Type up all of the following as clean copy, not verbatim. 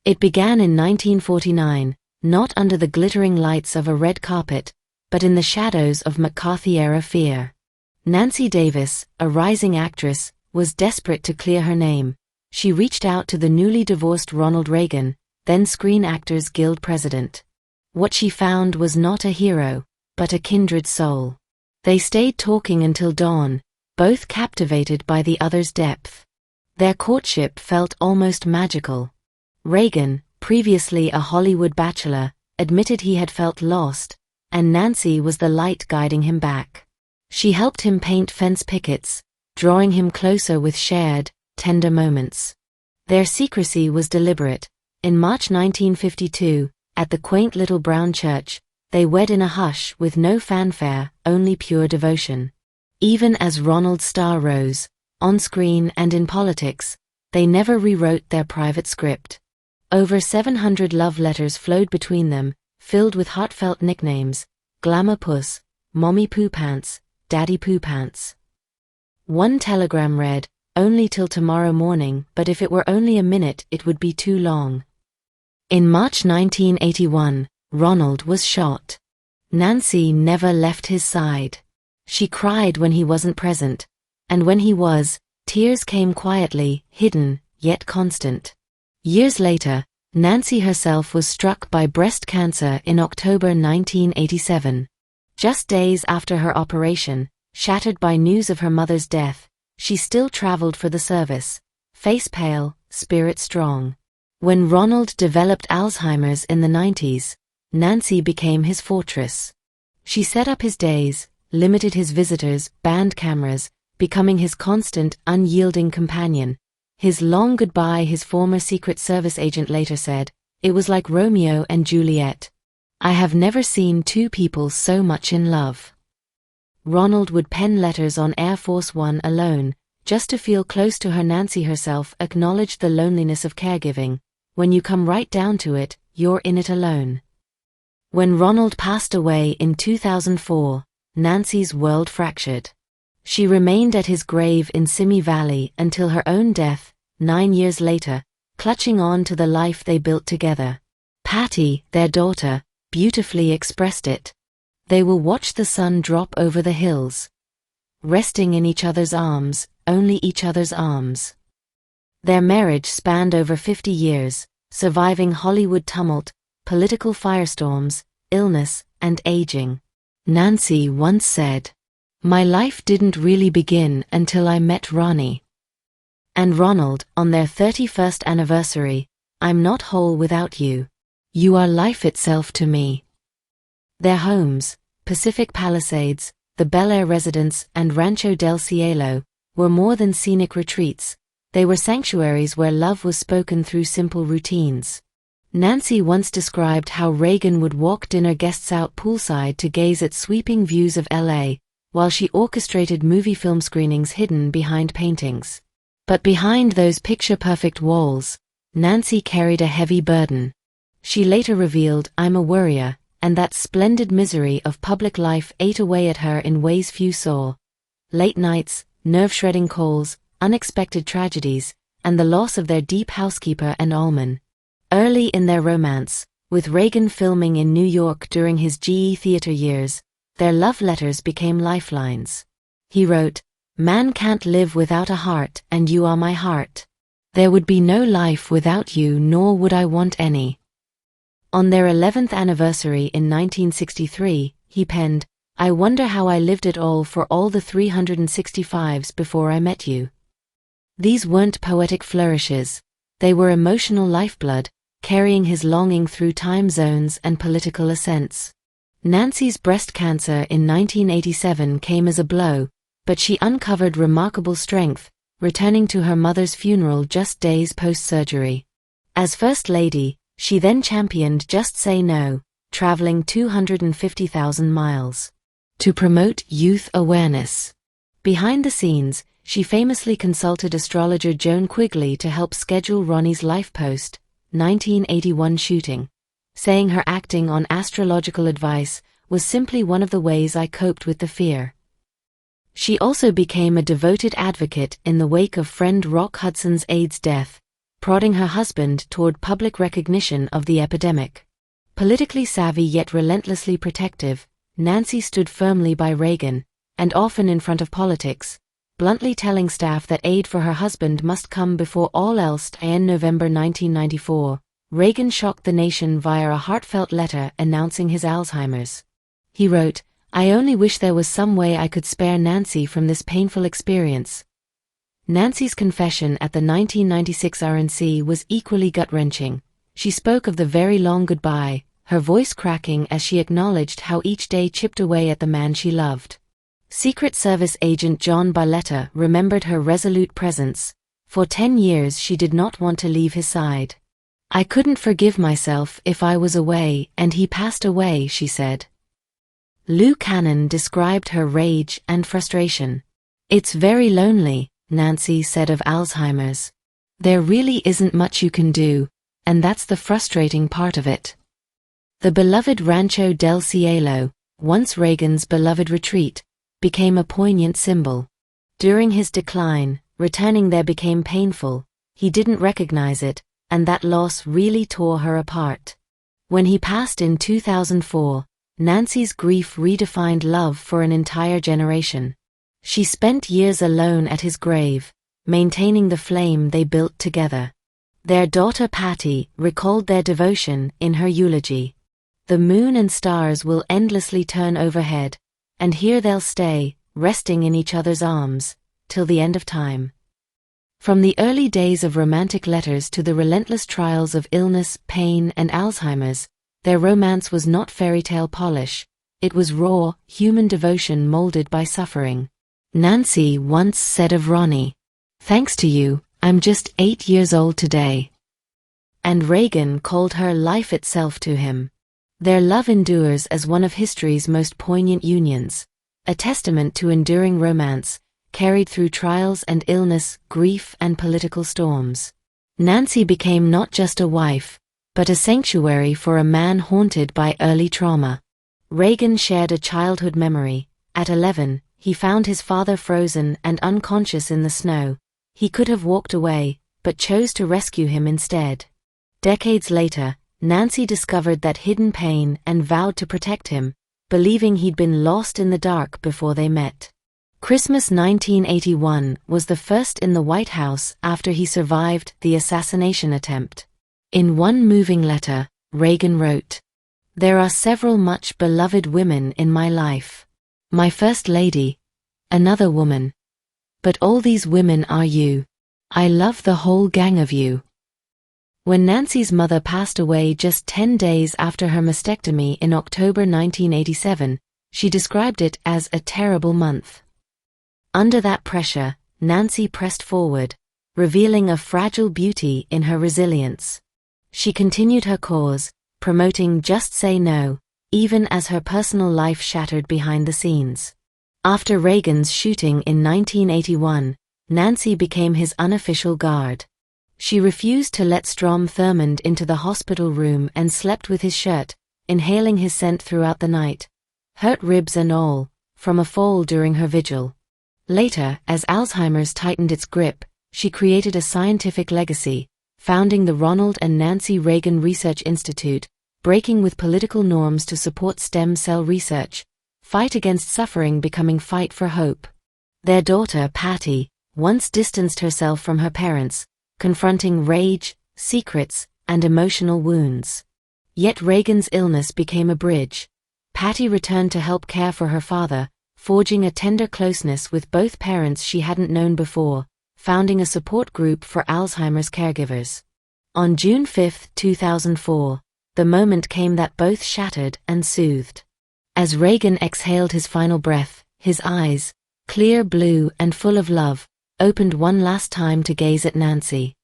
It began in 1949, not under the glittering lights of a red carpet, but in the shadows of McCarthy-era fear. Nancy Davis, a rising actress, was desperate to clear her name. She reached out to the newly divorced Ronald Reagan, then Screen Actors Guild president. What she found was not a hero, but a kindred soul. They stayed talking until dawn, both captivated by the other's depth. Their courtship felt almost magical. Reagan, previously a Hollywood bachelor, admitted he had felt lost, and Nancy was the light guiding him back. She helped him paint fence pickets, drawing him closer with shared, tender moments. Their secrecy was deliberate. In March 1952, at the quaint little brown church, they wed in a hush with no fanfare, only pure devotion. Even as Ronald's star rose, on screen and in politics, they never rewrote their private script. Over 700 love letters flowed between them, filled with heartfelt nicknames: Glamour Puss, Mommy Poo Pants, Daddy Poo Pants. One telegram read, "Only till tomorrow morning, but if it were only a minute it would be too long." In March 1981, Ronald was shot. Nancy never left his side. She cried when he wasn't present, and when he was, tears came quietly, hidden, yet constant. Years later, Nancy herself was struck by breast cancer in October 1987. Just days after her operation, shattered by news of her mother's death, she still traveled for the service, face pale, spirit strong. When Ronald developed Alzheimer's in the 90s, Nancy became his fortress. She set up his days, limited his visitors, banned cameras, becoming his constant, unyielding companion. His long goodbye, his former Secret Service agent later said, "It was like Romeo and Juliet. I have never seen two people so much in love." Ronald would pen letters on Air Force One alone, just to feel close to her. Nancy herself acknowledged the loneliness of caregiving. When you come right down to it, you're in it alone. When Ronald passed away in 2004, Nancy's world fractured. She remained at his grave in Simi Valley until her own death, 9 years later, clutching on to the life they built together. Patty, their daughter, beautifully expressed it. They will watch the sun drop over the hills, resting in each other's arms, only each other's arms. Their marriage spanned over 50 years, surviving Hollywood tumult, political firestorms, illness, and aging. Nancy once said, "My life didn't really begin until I met Ronnie." And Ronald, on their 31st anniversary, "I'm not whole without you. You are life itself to me." Their homes, Pacific Palisades, the Bel Air residence, and Rancho del Cielo, were more than scenic retreats. They were sanctuaries where love was spoken through simple routines. Nancy once described how Reagan would walk dinner guests out poolside to gaze at sweeping views of LA, while she orchestrated movie film screenings hidden behind paintings. But behind those picture-perfect walls, Nancy carried a heavy burden. She later revealed, "I'm a worrier," and that splendid misery of public life ate away at her in ways few saw. Late nights, nerve-shredding calls, unexpected tragedies, and the loss of their deep housekeeper and Allman. Early in their romance, with Reagan filming in New York during his GE theater years, their love letters became lifelines. He wrote, "Man can't live without a heart, and you are my heart. There would be no life without you, nor would I want any." On their 11th anniversary in 1963, he penned, "I wonder how I lived it all for all the 365s before I met you." These weren't poetic flourishes. They were emotional lifeblood, carrying his longing through time zones and political ascents. Nancy's breast cancer in 1987 came as a blow, but she uncovered remarkable strength, returning to her mother's funeral just days post-surgery. As First Lady, she then championed Just Say No, traveling 250,000 miles to promote youth awareness. Behind the scenes, she famously consulted astrologer Joan Quigley to help schedule Ronnie's life post-1981 shooting, saying her acting on astrological advice was simply one of the ways I coped with the fear. She also became a devoted advocate in the wake of friend Rock Hudson's AIDS death, prodding her husband toward public recognition of the epidemic. Politically savvy yet relentlessly protective, Nancy stood firmly by Reagan, and often in front of politics, bluntly telling staff that aid for her husband must come before all else. In November 1994, Reagan shocked the nation via a heartfelt letter announcing his Alzheimer's. He wrote, "I only wish there was some way I could spare Nancy from this painful experience." Nancy's confession at the 1996 RNC was equally gut-wrenching. She spoke of the very long goodbye, her voice cracking as she acknowledged how each day chipped away at the man she loved. Secret Service agent John Barletta remembered her resolute presence. For 10 years she did not want to leave his side. "I couldn't forgive myself if I was away and he passed away," she said. Lou Cannon described her rage and frustration. "It's very lonely," Nancy said of Alzheimer's. "There really isn't much you can do, and that's the frustrating part of it." The beloved Rancho del Cielo, once Reagan's beloved retreat, became a poignant symbol. During his decline, returning there became painful. He didn't recognize it, and that loss really tore her apart. When he passed in 2004, Nancy's grief redefined love for an entire generation. She spent years alone at his grave, maintaining the flame they built together. Their daughter Patty recalled their devotion in her eulogy. "The moon and stars will endlessly turn overhead, and here they'll stay, resting in each other's arms, till the end of time." From the early days of romantic letters to the relentless trials of illness, pain, and Alzheimer's, their romance was not fairy tale polish. It was raw, human devotion molded by suffering. Nancy once said of Ronnie, "Thanks to you, I'm just 8 years old today." And Reagan called her life itself to him. Their love endures as one of history's most poignant unions, a testament to enduring romance, carried through trials and illness, grief and political storms. Nancy became not just a wife, but a sanctuary for a man haunted by early trauma. Reagan shared a childhood memory. At 11, he found his father frozen and unconscious in the snow. He could have walked away, but chose to rescue him instead. Decades later, Nancy discovered that hidden pain and vowed to protect him, believing he'd been lost in the dark before they met. Christmas 1981 was the first in the White House after he survived the assassination attempt. In one moving letter, Reagan wrote, "There are several much beloved women in my life. My First Lady, another woman. But all these women are you. I love the whole gang of you." When Nancy's mother passed away just 10 days after her mastectomy in October 1987, she described it as a terrible month. Under that pressure, Nancy pressed forward, revealing a fragile beauty in her resilience. She continued her cause, promoting Just Say No, even as her personal life shattered behind the scenes. After Reagan's shooting in 1981, Nancy became his unofficial guard. She refused to let Strom Thurmond into the hospital room and slept with his shirt, inhaling his scent throughout the night, hurt ribs and all, from a fall during her vigil. Later, as Alzheimer's tightened its grip, she created a scientific legacy, founding the Ronald and Nancy Reagan Research Institute, breaking with political norms to support stem cell research, fight against suffering becoming fight for hope. Their daughter, Patty, once distanced herself from her parents, confronting rage, secrets, and emotional wounds. Yet Reagan's illness became a bridge. Patty returned to help care for her father, forging a tender closeness with both parents she hadn't known before, founding a support group for Alzheimer's caregivers. On June 5, 2004, the moment came that both shattered and soothed. As Reagan exhaled his final breath, his eyes, clear blue and full of love, opened one last time to gaze at Nancy.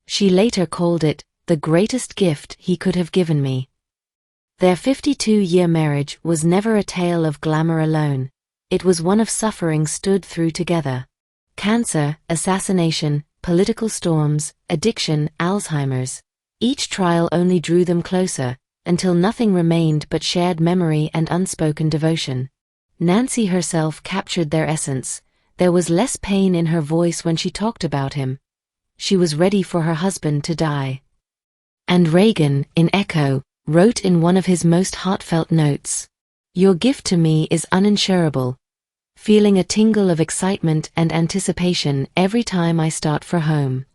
She later called it, "the greatest gift he could have given me." Their 52-year marriage was never a tale of glamour alone. It was one of suffering stood through together. Cancer, assassination, political storms, addiction, Alzheimer's. Each trial only drew them closer, until nothing remained but shared memory and unspoken devotion. Nancy herself captured their essence. There was less pain in her voice when she talked about him. she was ready for her husband to die. And Reagan, in echo, wrote in one of his most heartfelt notes, "Your gift to me is uninsurable, feeling a tingle of excitement and anticipation every time I start for home."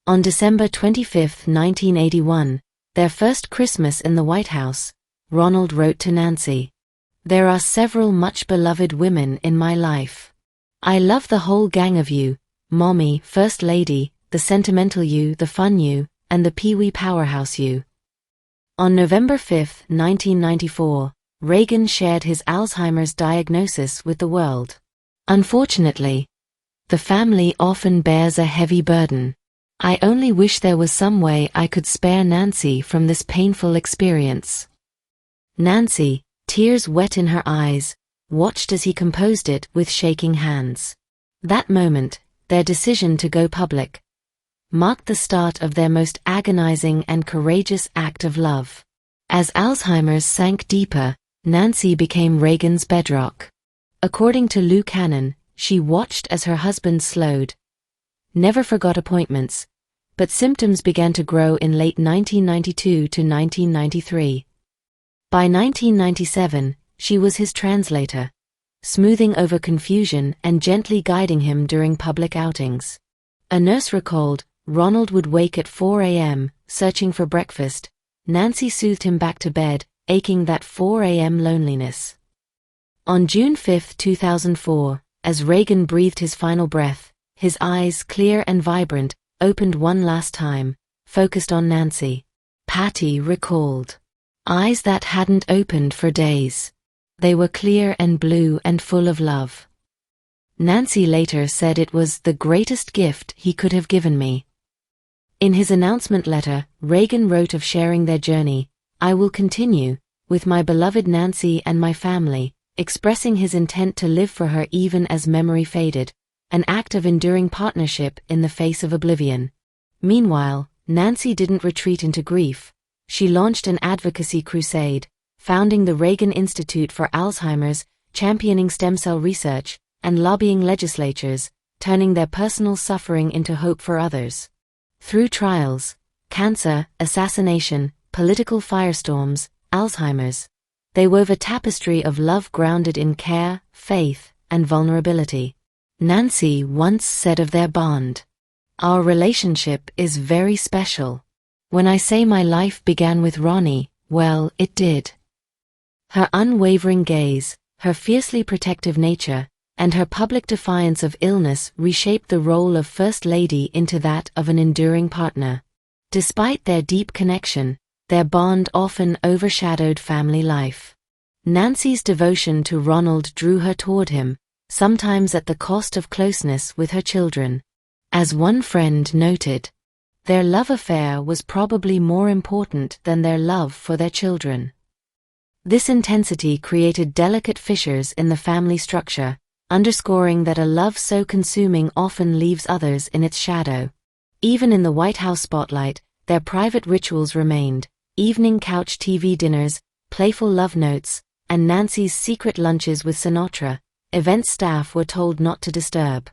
On December 25, 1981, their first Christmas in the White House, Ronald wrote to Nancy, "There are several much-beloved women in my life. I love the whole gang of you, Mommy, First Lady, the sentimental you, the fun you, and the Pee-wee powerhouse you." On November 5, 1994, Reagan shared his Alzheimer's diagnosis with the world. "Unfortunately, the family often bears a heavy burden. I only wish there was some way I could spare Nancy from this painful experience." Nancy, tears wet in her eyes, watched as he composed it with shaking hands. That moment, their decision to go public, marked the start of their most agonizing and courageous act of love. As Alzheimer's sank deeper, Nancy became Reagan's bedrock. According to Lou Cannon, she watched as her husband slowed, never forgot appointments, but symptoms began to grow in late 1992 to 1993. By 1997, she was his translator, smoothing over confusion and gently guiding him during public outings. A nurse recalled, Ronald would wake at 4 a.m., searching for breakfast. Nancy soothed him back to bed, aching that 4 a.m. loneliness. On June 5, 2004, as Reagan breathed his final breath, his eyes, clear and vibrant, opened one last time, focused on Nancy. Patty recalled, "Eyes that hadn't opened for days. They were clear and blue and full of love." Nancy later said it was the greatest gift he could have given me. In his announcement letter, Reagan wrote of sharing their journey, "I will continue, with my beloved Nancy and my family," expressing his intent to live for her even as memory faded, an act of enduring partnership in the face of oblivion. Meanwhile, Nancy didn't retreat into grief. She launched an advocacy crusade, founding the Reagan Institute for Alzheimer's, championing stem cell research, and lobbying legislatures, turning their personal suffering into hope for others. Through trials, cancer, assassination, political firestorms, Alzheimer's, they wove a tapestry of love grounded in care, faith, and vulnerability. Nancy once said of their bond, "Our relationship is very special. When I say my life began with Ronnie, well, it did." Her unwavering gaze, her fiercely protective nature, and her public defiance of illness reshaped the role of First Lady into that of an enduring partner. Despite their deep connection, their bond often overshadowed family life. Nancy's devotion to Ronald drew her toward him, sometimes at the cost of closeness with her children. As one friend noted, their love affair was probably more important than their love for their children. This intensity created delicate fissures in the family structure, underscoring that a love so consuming often leaves others in its shadow. Even in the White House spotlight, their private rituals remained: evening couch TV dinners, playful love notes, and Nancy's secret lunches with Sinatra. Event staff were told not to disturb.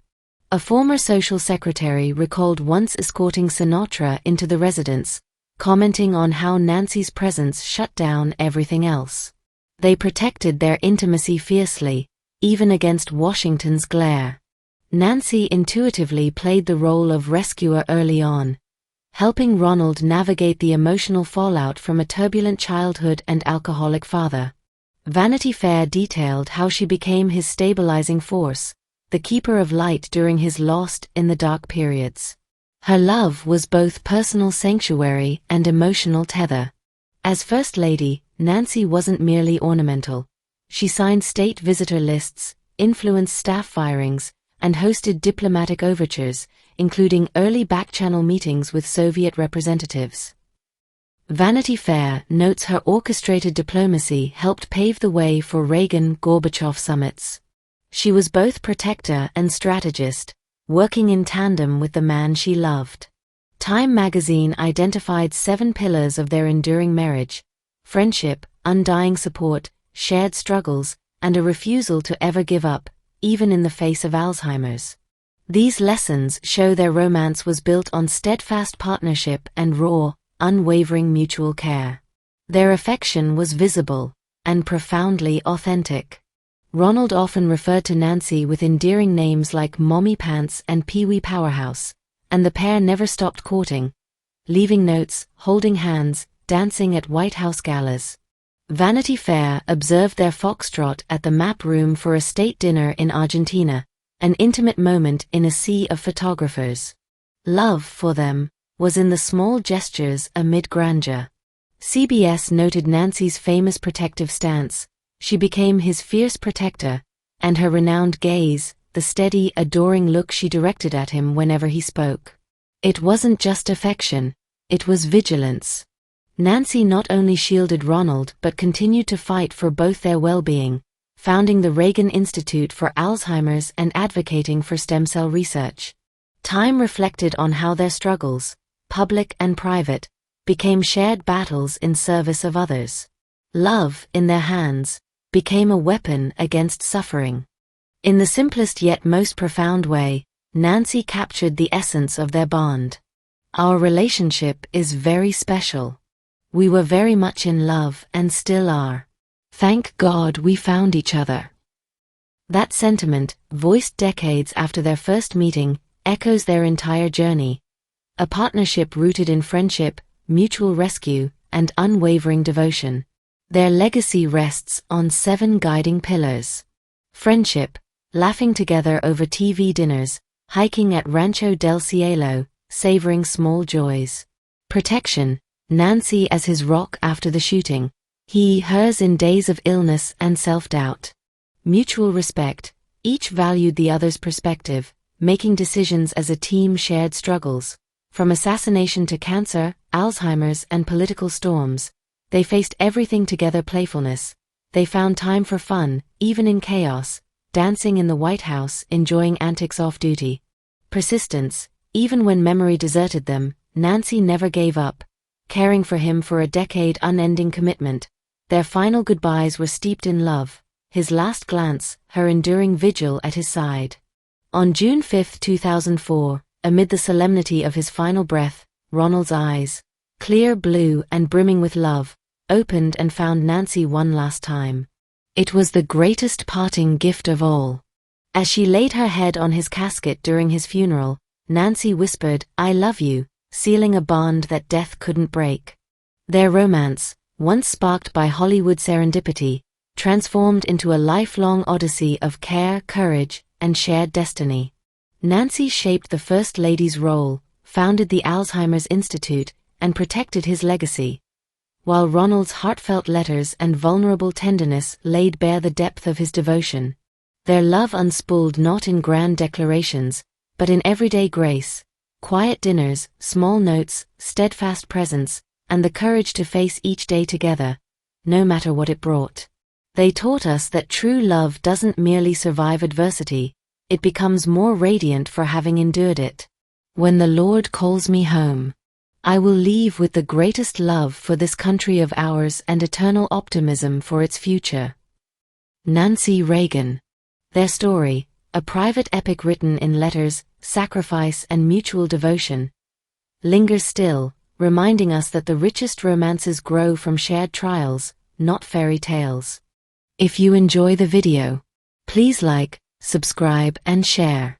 A former social secretary recalled once escorting Sinatra into the residence, commenting on how Nancy's presence shut down everything else. They protected their intimacy fiercely, even against Washington's glare. Nancy intuitively played the role of rescuer early on, helping Ronald navigate the emotional fallout from a turbulent childhood and alcoholic father. Vanity Fair detailed how she became his stabilizing force, the keeper of light during his lost in the dark periods. Her love was both personal sanctuary and emotional tether. As First Lady, Nancy wasn't merely ornamental. She signed state visitor lists, influenced staff firings, and hosted diplomatic overtures, including early back-channel meetings with Soviet representatives. Vanity Fair notes her orchestrated diplomacy helped pave the way for Reagan-Gorbachev summits. She was both protector and strategist, working in tandem with the man she loved. Time magazine identified 7 pillars of their enduring marriage: friendship, undying support, shared struggles, and a refusal to ever give up, even in the face of Alzheimer's. These lessons show their romance was built on steadfast partnership and raw, unwavering mutual care. Their affection was visible and profoundly authentic. Ronald often referred to Nancy with endearing names like Mommy Pants and Pee-wee Powerhouse, and the pair never stopped courting, leaving notes, holding hands, dancing at White House galas. Vanity Fair observed their foxtrot at the Map Room for a state dinner in Argentina, an intimate moment in a sea of photographers. Love, for them, was in the small gestures amid grandeur. CBS noted Nancy's famous protective stance. She became his fierce protector, and her renowned gaze, the steady, adoring look she directed at him whenever he spoke. It wasn't just affection, it was vigilance. Nancy not only shielded Ronald but continued to fight for both their well-being, founding the Reagan Institute for Alzheimer's and advocating for stem cell research. Time reflected on how their struggles, public and private, became shared battles in service of others. Love, in their hands, became a weapon against suffering. In the simplest yet most profound way, Nancy captured the essence of their bond. Our relationship is very special. We were very much in love and still are. Thank God we found each other. That sentiment, voiced decades after their first meeting, echoes their entire journey. A partnership rooted in friendship, mutual rescue, and unwavering devotion. Their legacy rests on 7 guiding pillars. Friendship, laughing together over TV dinners, hiking at Rancho del Cielo, savoring small joys. Protection, Nancy as his rock after the shooting, he hers in days of illness and self-doubt. Mutual respect, each valued the other's perspective, making decisions as a team shared struggles. From assassination to cancer, Alzheimer's, and political storms, they faced everything together. Playfulness, they found time for fun, even in chaos, dancing in the White House, enjoying antics off-duty. Persistence, even when memory deserted them, Nancy never gave up, caring for him for a decade. Unending commitment. Their final goodbyes were steeped in love, his last glance, her enduring vigil at his side. On June 5, 2004, amid the solemnity of his final breath, Ronald's eyes, clear blue and brimming with love, opened and found Nancy one last time. It was the greatest parting gift of all. As she laid her head on his casket during his funeral, Nancy whispered, "I love you," sealing a bond that death couldn't break. Their romance, once sparked by Hollywood serendipity, transformed into a lifelong odyssey of care, courage, and shared destiny. Nancy shaped the First Lady's role, founded the Alzheimer's Institute, and protected his legacy, while Ronald's heartfelt letters and vulnerable tenderness laid bare the depth of his devotion. Their love unspooled not in grand declarations, but in everyday grace, quiet dinners, small notes, steadfast presence, and the courage to face each day together, no matter what it brought. They taught us that true love doesn't merely survive adversity, it becomes more radiant for having endured it. When the Lord calls me home, I will leave with the greatest love for this country of ours and eternal optimism for its future. Nancy Reagan. Their story, a private epic written in letters, sacrifice, and mutual devotion, lingers still, reminding us that the richest romances grow from shared trials, not fairy tales. If you enjoy the video, please like, subscribe, and share.